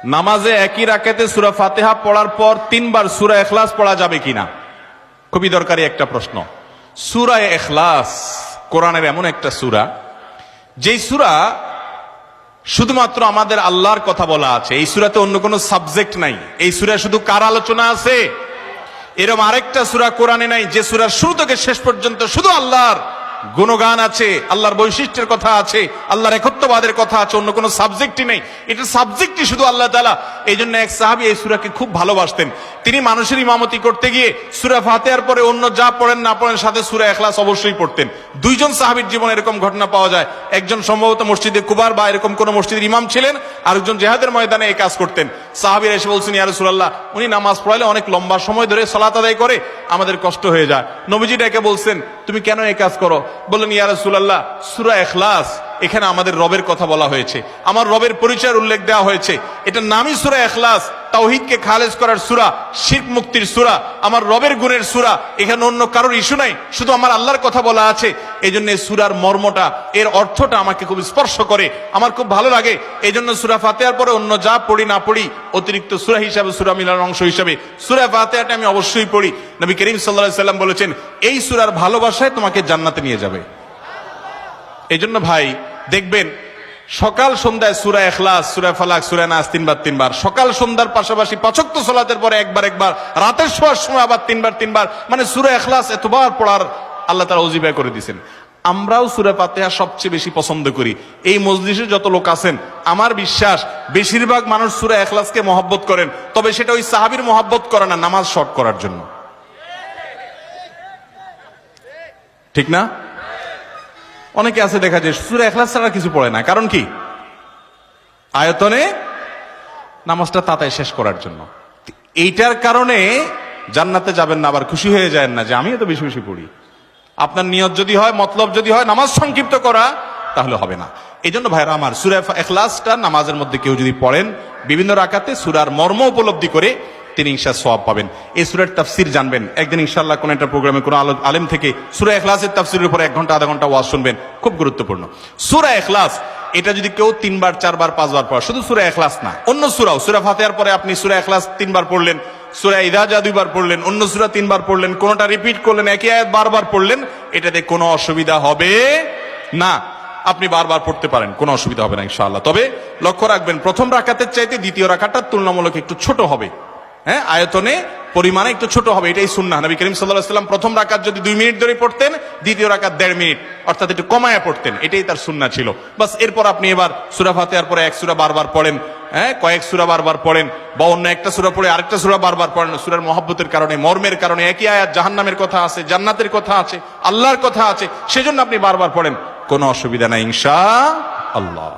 নামাজে একই রাকাতে সূরা ফাতিহা পড়ার পর 3 বার সূরা ইখলাস পড়া যাবে কিনা? খুবই দরকারি একটা প্রশ্ন। সূরা ইখলাস কোরআনের এমন একটা সূরা, যেই সূরা শুধুমাত্র আমাদের আল্লাহর কথা বলা আছে। এই সূরাতে অন্য কোনো সাবজেক্ট নাই। এই সূরায় শুধু কার আলোচনা আছে? এরকম আরেকটা সূরা কোরআনে নাই যে সূরার শুরু থেকে শেষ পর্যন্ত শুধু আল্লাহর গুণগান আছে, আল্লাহর বৈশিষ্ট্যের কথা আছে, আল্লাহর একত্ববাদের কথা আছে, অন্য কোনো সাবজেক্টই নেই। এটা সাবজেক্টই শুধু আল্লাহ তাআলা। এই জন্য এক সাহাবী এই সূরাকে খুব ভালোবাসতেন। তিনি মানুষের ইমামতি করতে গিয়ে সূরা ফাতিহার পরে অন্য যা পড়েন না পড়েন সাথে সূরা ইখলাস অবশ্যই পড়তেন। দুইজন সাহাবীর জীবনে এরকম ঘটনা পাওয়া যায়। একজন সম্ভবত মসজিদে কুবার বা এরকম কোন মসজিদের ইমাম ছিলেন, আরেকজন জিহাদের ময়দানে এই কাজ করতেন। সাহাবীরা এসে বলছেন, ইয়া রাসূলুল্লাহ, উনি নামাজ পড়ালে অনেক লম্বা সময় ধরে সালাত আদায় করে, আমাদের কষ্ট হয়ে যায়। নবীজি ডেকে বলছেন, তুমি কেন এই কাজ করো? বললেন, ইয়া রাসূলুল্লাহ, সূরা ইখলাস এখানে আমাদের রবের কথা বলা হয়েছে, আমার রবের পরিচয়ের উল্লেখ দেওয়া হয়েছে। এটা নামই সূরা ইখলাস, তাওহীদকে খালেজ করার সূরা, শিরক মুক্তির সূরা, আমার রবের গুণের সূরা। এখানে অন্য কারোর ইস্যু নাই, শুধু আমার আল্লাহর কথা বলা আছে। এই জন্য এই সূরার মর্মটা, এর অর্থটা আমাকে খুব স্পর্শ করে, আমার খুব ভালো লাগে। এই জন্য সূরা ফাতিহার পরে অন্য যা পড়ি না পড়ি, অতিরিক্ত সূরা হিসাবে, সূরা মিলার অংশ হিসাবে সূরা ফাতিহাটা আমি অবশ্যই পড়ি। নবী করিম সাল্লাল্লাহু আলাইহি সাল্লাম বলেছেন, এই সূরার ভালোবাসায় তোমাকে জান্নাতে নিয়ে যাবে। এই জন্য ভাই দেখবেন সকাল সন্ধ্যায় সূরা ইখলাস, সূরা ফালাক, সূরা নাস 3 বার, সকাল সন্ধ্যার পাশাপাশি 5 ওয়াক্ত সালাতের পরে একবার, রাতের শোয়ার সময় আবার 3 বার, মানে সূরা ইখলাস এতবার পড়ার আল্লাহ তাআলা ওজিফা করে দিয়েছেন। আমরাও সূরা ফাতিহা সবচেয়ে বেশি পছন্দ করি। এই মজলিসে যত লোক আছেন, আমার বিশ্বাস বেশিরভাগ মানুষ সূরা ইখলাসকে মহব্বত করেন, তবে সেটা ওই সাহাবীর মহব্বত করে না, নামাজ শর্ট করার জন্য। ঠিক না? অনেকে আছে দেখা যায় সূরা ইখলাস ছাড়া কিছু পড়ে না, কারণ কি? আয়তনে নামাজটা তাড়াতাড়ি শেষ করার জন্য। এইটার কারণে জান্নাতে যাবেন না, আবার খুশি হয়ে যায় না যে আমি এত বেশি বেশি পড়ি। আপনার নিয়ত যদি হয়, মতলব যদি হয় নামাজ সংক্ষিপ্ত করা, তাহলে হবে না। এই জন্য ভাইরা আমার, সূরা ইখলাসটা নামাজের মধ্যে কেউ যদি পড়েন, বিভিন্ন রাকাতে সূরার মর্ম উপলব্ধি করে তিনি ইনশাআল্লাহ সওয়াব পাবেন। এই সূরার তাফসীর জানবেন, একদিন ইনশাআল্লাহ কোন একটা প্রোগ্রামে কোন আলেম থেকে সূরা ইখলাসের তাফসীরের উপর 1 ঘন্টা আধা ঘন্টা ওয়াজ শুনবেন, খুব গুরুত্বপূর্ণ। সূরা ইখলাস এটা যদি কেউ 3 বার 4 বার 5 বার পড়ে, শুধু সূরা ইখলাস না, অন্য সূরাও, সূরা ফাতিহার পরে আপনি সূরা ইখলাস 3 বার পড়লেন, সূরা ইযা জা 2 বার পড়লেন, অন্য সূরা 3 বার পড়লেন, কোনটা রিপিট করলেন, একই আয়াত বারবার পড়লেন, এটাতে কোনো অসুবিধা হবে না। আপনি বারবার পড়তে পারেন, কোনো অসুবিধা হবে না ইনশাআল্লাহ। তবে লক্ষ্য রাখবেন, প্রথম রাকাতের চাইতে দ্বিতীয় রাকাতটা তুলনামূলক একটু ছোট হবে। হ্যাঁ, আয়তনে পরিমাণে একটু ছোট হবে, এটাই সুন্নাহ। নবী করিম সাল্লাল্লাহু আলাইহি ওয়াসাল্লাম প্রথম রাকাত যদি 2 মিনিট ধরে পড়তেন, দ্বিতীয় রাকাত 1.5 মিনিট, অর্থাৎ একটু কমায়া পড়তেন, এটাই তার সুন্নাহ ছিল। বাস, এরপর আপনি এবার সূরা ফাতিহার পরে এক সূরা বারবার পড়েন, হ্যাঁ, কয়েক সূরা বারবার পড়েন, বা অন্য একটা সূরা পড়ে আরেকটা সূরা বারবার পড়েন। সূরার মহব্বতের কারণে, মর্মের কারণে, একই আয়াত জাহান্নামের কথা আছে, জান্নাতের কথা আছে, আল্লাহর কথা আছে, সেজন্য আপনি বারবার পড়েন, কোনো অসুবিধা নাই ইনশাআল্লাহ।